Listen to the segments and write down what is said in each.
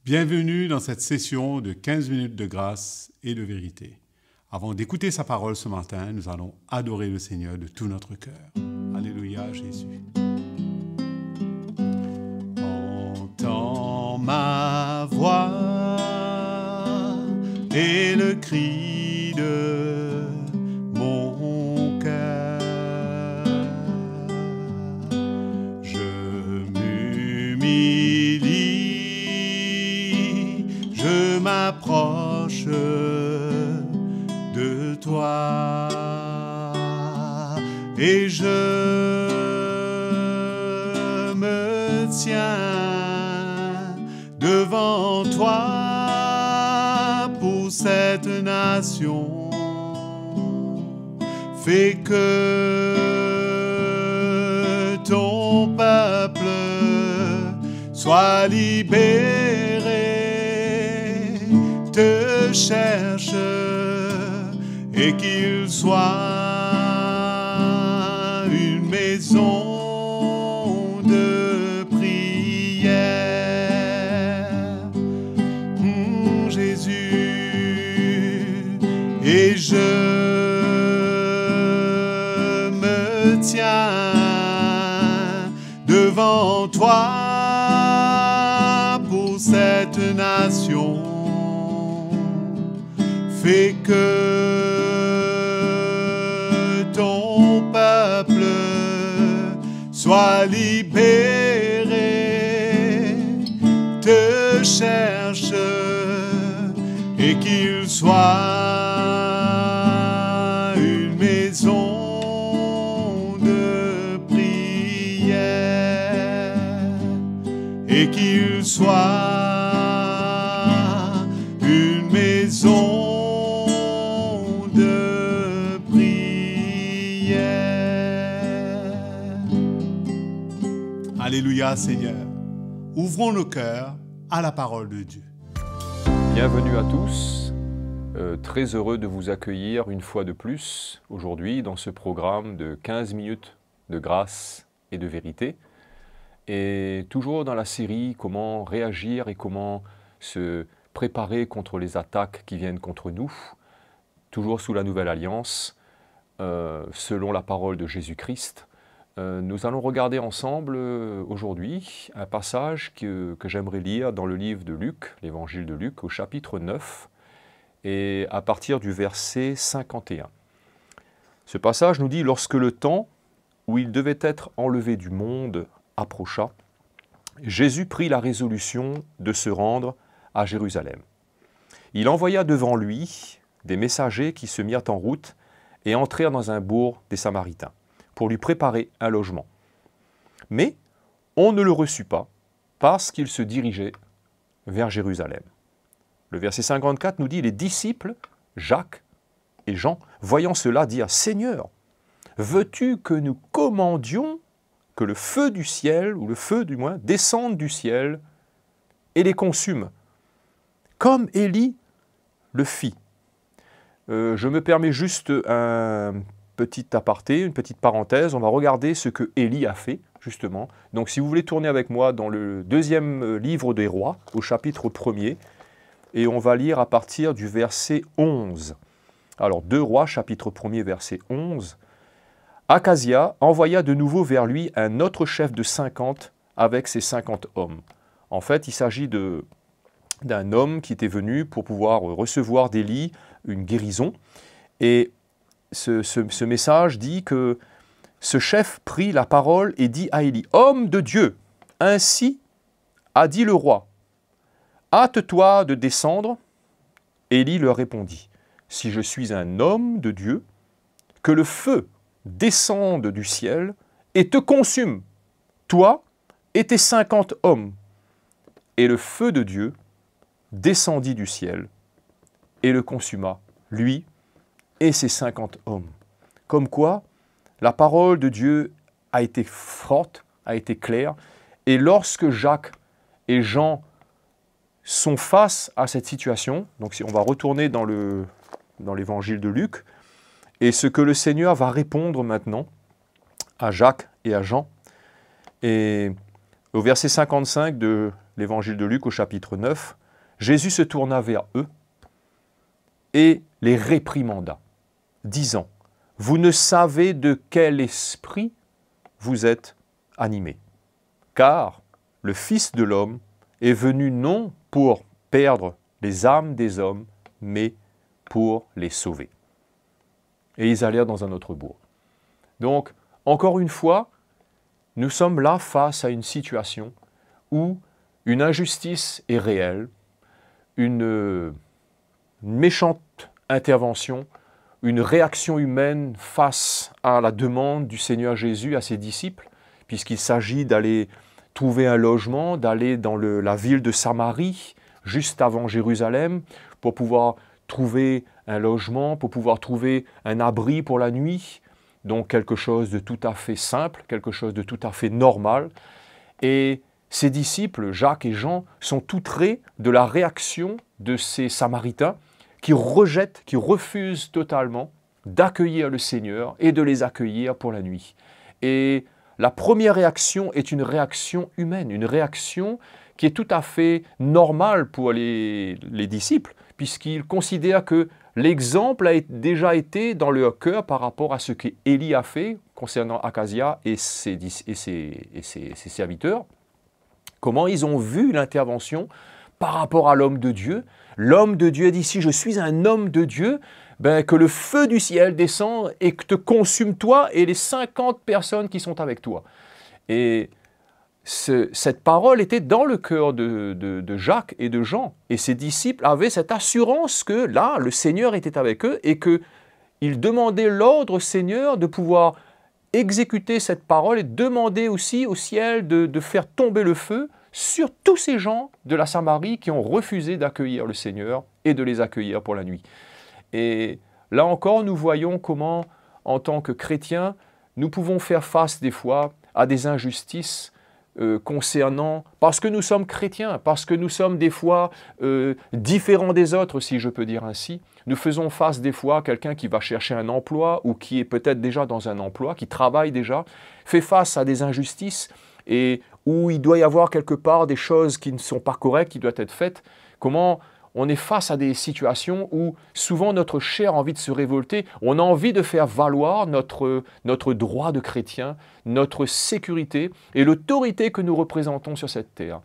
Bienvenue dans cette session de 15 minutes de grâce et de vérité. Avant d'écouter sa parole ce matin, nous allons adorer le Seigneur de tout notre cœur. Alléluia Jésus. Entends ma voix et le cri de mon cœur. Je m'humilie, je m'approche de toi et je me tiens devant toi pour cette nation. Fais que ton peuple soit libéré, te cherche et qu'il soit une maison de prière. Jésus, et je me tiens devant toi pour cette nation. Fais que ton peuple soit libéré, te cherche et qu'il soit une maison de prière et qu'il soit une maison de prière. Alléluia Seigneur. Ouvrons nos cœurs à la parole de Dieu. Bienvenue à tous, très heureux de vous accueillir une fois de plus aujourd'hui dans ce programme de 15 minutes de grâce et de vérité. Et toujours dans la série comment réagir et comment se préparer contre les attaques qui viennent contre nous, toujours sous la Nouvelle Alliance, selon la parole de Jésus-Christ. Nous allons regarder ensemble aujourd'hui un passage que j'aimerais lire dans le livre de Luc, l'évangile de Luc, au chapitre 9, et à partir du verset 51. Ce passage nous dit « Lorsque le temps où il devait être enlevé du monde approcha, Jésus prit la résolution de se rendre à Jérusalem. Il envoya devant lui des messagers qui se mirent en route et entrèrent dans un bourg des Samaritains, pour lui préparer un logement. Mais on ne le reçut pas, parce qu'il se dirigeait vers Jérusalem. » Le verset 54 nous dit « Les disciples, Jacques et Jean, voyant cela, dirent « Seigneur, veux-tu que nous commandions que le feu du ciel, ou le feu du moins, descende du ciel et les consume, comme Élie le fit ?» Je me permets juste un petit aparté, une petite parenthèse. On va regarder ce que Élie a fait, justement. Donc si vous voulez tourner avec moi dans le deuxième livre des rois, au chapitre 1er, et on va lire à partir du verset 11. Alors, 2 Rois, chapitre 1er, verset 11. « Acasia envoya de nouveau vers lui un autre chef de 50 avec ses 50 hommes. » En fait, il s'agit d'un homme qui était venu pour pouvoir recevoir d'Élie une guérison. Et ce message dit que ce chef prit la parole et dit à Élie, « Homme de Dieu, ainsi a dit le roi, hâte-toi de descendre. » Élie leur répondit, « Si je suis un homme de Dieu, que le feu descende du ciel et te consume, toi et tes 50 hommes. » Et le feu de Dieu descendit du ciel et le consuma, lui et ses 50 hommes. Comme quoi, la parole de Dieu a été forte, a été claire, et lorsque Jacques et Jean sont face à cette situation, donc si on va retourner dans l'évangile de Luc, et ce que le Seigneur va répondre maintenant à Jacques et à Jean, et au verset 55 de l'évangile de Luc au chapitre 9, Jésus se tourna vers eux et les réprimanda, disant, « Vous ne savez de quel esprit vous êtes animés, car le Fils de l'homme est venu non pour perdre les âmes des hommes, mais pour les sauver. » Et ils allèrent dans un autre bourg. Donc, encore une fois, nous sommes là face à une situation où une injustice est réelle, une méchante intervention, une réaction humaine face à la demande du Seigneur Jésus à ses disciples, puisqu'il s'agit d'aller trouver un logement, d'aller dans la ville de Samarie, juste avant Jérusalem, pour pouvoir trouver un logement, pour pouvoir trouver un abri pour la nuit, donc quelque chose de tout à fait simple, quelque chose de tout à fait normal. Et ses disciples, Jacques et Jean, sont outrés de la réaction de ces Samaritains qui rejettent, qui refusent totalement d'accueillir le Seigneur et de les accueillir pour la nuit. Et la première réaction est une réaction humaine, une réaction qui est tout à fait normale pour les disciples, puisqu'ils considèrent que l'exemple a déjà été dans leur cœur par rapport à ce qu'Élie a fait concernant Akazia et ses serviteurs. Comment ils ont vu l'intervention par rapport à l'homme de Dieu. L'homme de Dieu dit, si je suis un homme de Dieu, ben, que le feu du ciel descend et que te consume toi et les 50 personnes qui sont avec toi. Et cette parole était dans le cœur de Jacques et de Jean. Et ses disciples avaient cette assurance que là, le Seigneur était avec eux et qu'ils demandaient l'ordre au Seigneur de pouvoir exécuter cette parole et demander aussi au ciel de faire tomber le feu sur tous ces gens de la Samarie qui ont refusé d'accueillir le Seigneur et de les accueillir pour la nuit. Et là encore, nous voyons comment, en tant que chrétiens, nous pouvons faire face des fois à des injustices concernant, parce que nous sommes chrétiens, parce que nous sommes des fois différents des autres, si je peux dire ainsi. Nous faisons face des fois à quelqu'un qui va chercher un emploi ou qui est peut-être déjà dans un emploi, qui travaille déjà, fait face à des injustices et où il doit y avoir quelque part des choses qui ne sont pas correctes, qui doivent être faites. Comment on est face à des situations où souvent notre chair a envie de se révolter, on a envie de faire valoir notre droit de chrétien, notre sécurité et l'autorité que nous représentons sur cette terre.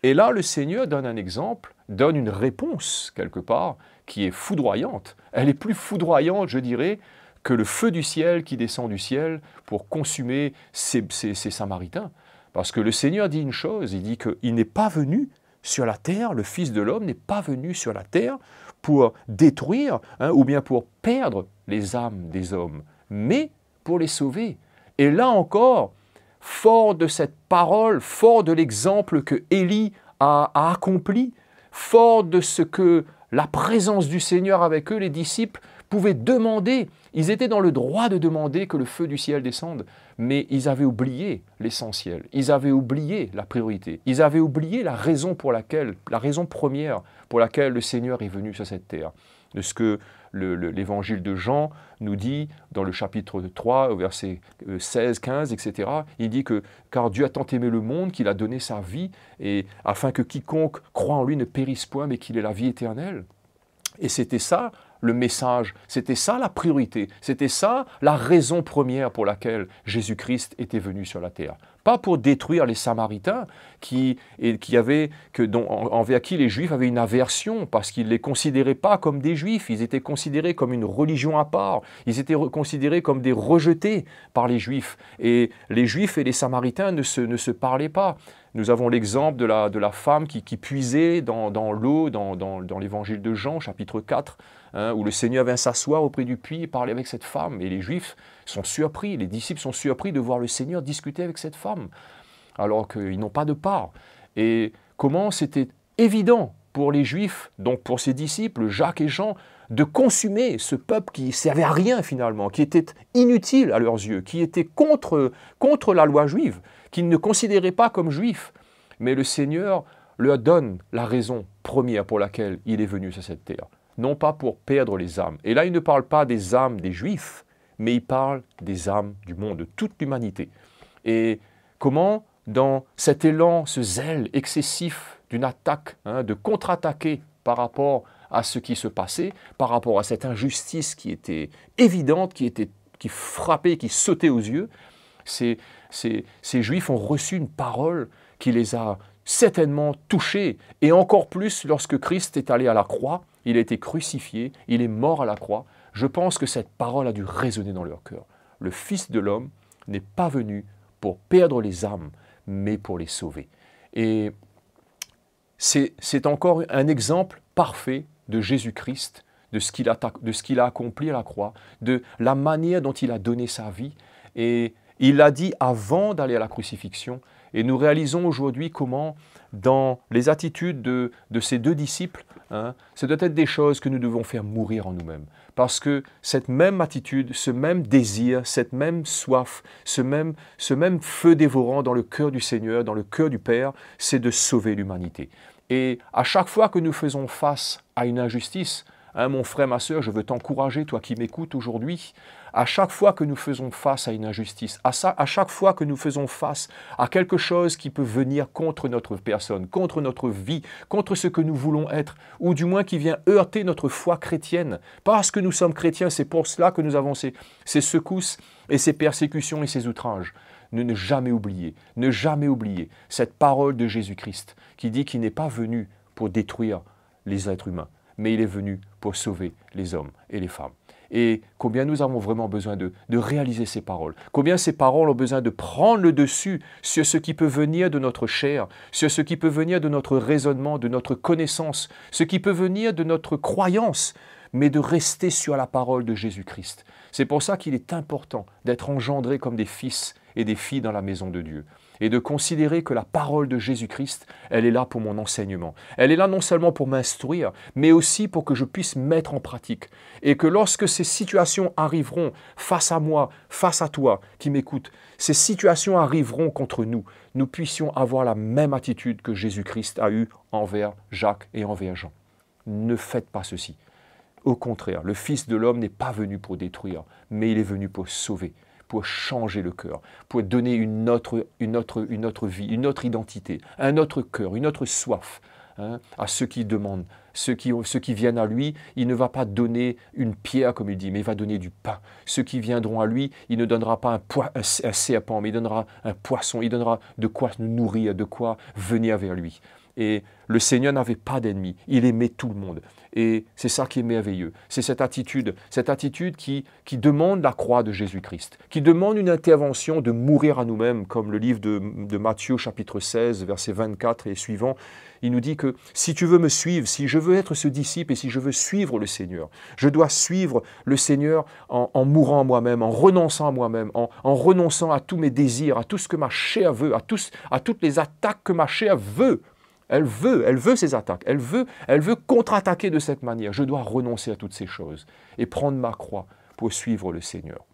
Et là, le Seigneur donne un exemple, donne une réponse quelque part qui est foudroyante. Elle est plus foudroyante, je dirais, que le feu du ciel qui descend du ciel pour consumer ces Samaritains. Parce que le Seigneur dit une chose, il dit qu'il n'est pas venu sur la terre, le Fils de l'homme n'est pas venu sur la terre pour détruire ou bien pour perdre les âmes des hommes, mais pour les sauver. Et là encore, fort de cette parole, fort de l'exemple que Élie a accompli, fort de ce que la présence du Seigneur avec eux, les disciples pouvaient demander. Ils étaient dans le droit de demander que le feu du ciel descende, mais ils avaient oublié l'essentiel, ils avaient oublié la priorité, ils avaient oublié la raison première pour laquelle le Seigneur est venu sur cette terre. De ce que l'évangile de Jean nous dit dans le chapitre 3, versets 16, 15, etc. Il dit que « Car Dieu a tant aimé le monde qu'il a donné sa vie, et afin que quiconque croit en lui ne périsse point, mais qu'il ait la vie éternelle. » Et c'était ça le message, c'était ça la priorité, c'était ça la raison première pour laquelle Jésus-Christ était venu sur la terre. Pas pour détruire les Samaritains envers qui les Juifs avaient une aversion parce qu'ils ne les considéraient pas comme des Juifs, ils étaient considérés comme une religion à part, ils étaient considérés comme des rejetés par les Juifs. Et les Juifs et les Samaritains ne se parlaient pas. Nous avons l'exemple de la femme qui puisait dans l'eau, dans l'évangile de Jean, chapitre 4, où le Seigneur vient s'asseoir auprès du puits et parler avec cette femme. Et les Juifs sont surpris, les disciples sont surpris de voir le Seigneur discuter avec cette femme, alors qu'ils n'ont pas de part. Et comment c'était évident pour les Juifs, donc pour ses disciples, Jacques et Jean, de consumer ce peuple qui ne servait à rien finalement, qui était inutile à leurs yeux, qui était contre la loi juive, qu'ils ne considéraient pas comme juifs. Mais le Seigneur leur donne la raison première pour laquelle il est venu sur cette terre. Non pas pour perdre les âmes. Et là, il ne parle pas des âmes des Juifs, mais il parle des âmes du monde, de toute l'humanité. Et comment, dans cet élan, ce zèle excessif d'une attaque, de contre-attaquer par rapport à ce qui se passait, par rapport à cette injustice qui était évidente, qui frappait, qui sautait aux yeux. Ces Juifs ont reçu une parole qui les a certainement touchés, et encore plus lorsque Christ est allé à la croix, il a été crucifié, il est mort à la croix. Je pense que cette parole a dû résonner dans leur cœur. Le Fils de l'homme n'est pas venu pour perdre les âmes, mais pour les sauver. Et c'est encore un exemple parfait de Jésus-Christ, de ce qu'il a accompli à la croix, de la manière dont il a donné sa vie. Et il l'a dit avant d'aller à la crucifixion. Et nous réalisons aujourd'hui comment, dans les attitudes de ces deux disciples, ce doit être des choses que nous devons faire mourir en nous-mêmes. Parce que cette même attitude, ce même désir, cette même soif, ce même feu dévorant dans le cœur du Seigneur, dans le cœur du Père, c'est de sauver l'humanité. Et à chaque fois que nous faisons face à une injustice, mon frère, ma sœur, je veux t'encourager, toi qui m'écoutes aujourd'hui, à chaque fois que nous faisons face à une injustice, à chaque fois que nous faisons face à quelque chose qui peut venir contre notre personne, contre notre vie, contre ce que nous voulons être, ou du moins qui vient heurter notre foi chrétienne, parce que nous sommes chrétiens, c'est pour cela que nous avons ces secousses et ces persécutions et ces outrages. Ne jamais oublier cette parole de Jésus-Christ qui dit qu'il n'est pas venu pour détruire les êtres humains, mais il est venu pour sauver les hommes et les femmes. Et combien nous avons vraiment besoin de réaliser ces paroles. Combien ces paroles ont besoin de prendre le dessus sur ce qui peut venir de notre chair, sur ce qui peut venir de notre raisonnement, de notre connaissance, ce qui peut venir de notre croyance, mais de rester sur la parole de Jésus-Christ. C'est pour ça qu'il est important d'être engendré comme des fils et des filles dans la maison de Dieu. Et de considérer que la parole de Jésus-Christ, elle est là pour mon enseignement. Elle est là non seulement pour m'instruire, mais aussi pour que je puisse mettre en pratique. Et que lorsque ces situations arriveront face à moi, face à toi qui m'écoutes, ces situations arriveront contre nous, nous puissions avoir la même attitude que Jésus-Christ a eue envers Jacques et envers Jean. Ne faites pas ceci. Au contraire, le Fils de l'homme n'est pas venu pour détruire, mais il est venu pour sauver, pour changer le cœur, pour donner une autre vie, une autre identité, un autre cœur, une autre soif à ceux qui demandent, ceux qui viennent à lui. Il ne va pas donner une pierre, comme il dit, mais il va donner du pain. Ceux qui viendront à lui, il ne donnera pas un serpent, mais il donnera un poisson, il donnera de quoi nous nourrir, de quoi venir vers lui. Et le Seigneur n'avait pas d'ennemis, il aimait tout le monde. Et c'est ça qui est merveilleux. C'est cette attitude qui demande la croix de Jésus-Christ, qui demande une intervention de mourir à nous-mêmes, comme le livre de Matthieu chapitre 16, versets 24 et suivants. Il nous dit que si tu veux me suivre, si je veux être ce disciple et si je veux suivre le Seigneur, je dois suivre le Seigneur en mourant à moi-même, en renonçant à moi-même, en renonçant à tous mes désirs, à tout ce que ma chair veut, à toutes les attaques que ma chair veut. Elle veut ces attaques, elle veut contre-attaquer de cette manière. Je dois renoncer à toutes ces choses et prendre ma croix pour suivre le Seigneur.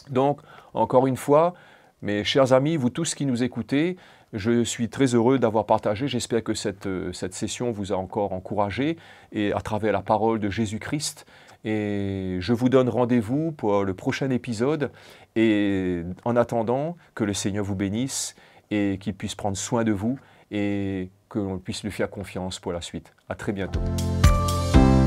Donc, encore une fois, mes chers amis, vous tous qui nous écoutez, je suis très heureux d'avoir partagé. J'espère que cette session vous a encore encouragé et à travers la parole de Jésus-Christ. Et je vous donne rendez-vous pour le prochain épisode. Et en attendant, que le Seigneur vous bénisse et qu'il puisse prendre soin de vous et que l'on puisse lui faire confiance pour la suite. À très bientôt.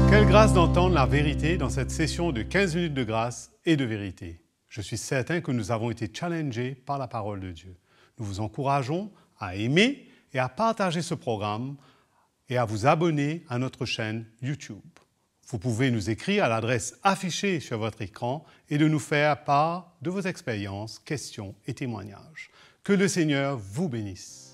Quelle grâce d'entendre la vérité dans cette session de 15 minutes de grâce et de vérité. Je suis certain que nous avons été challengés par la parole de Dieu. Nous vous encourageons à aimer et à partager ce programme et à vous abonner à notre chaîne YouTube. Vous pouvez nous écrire à l'adresse affichée sur votre écran et de nous faire part de vos expériences, questions et témoignages. Que le Seigneur vous bénisse.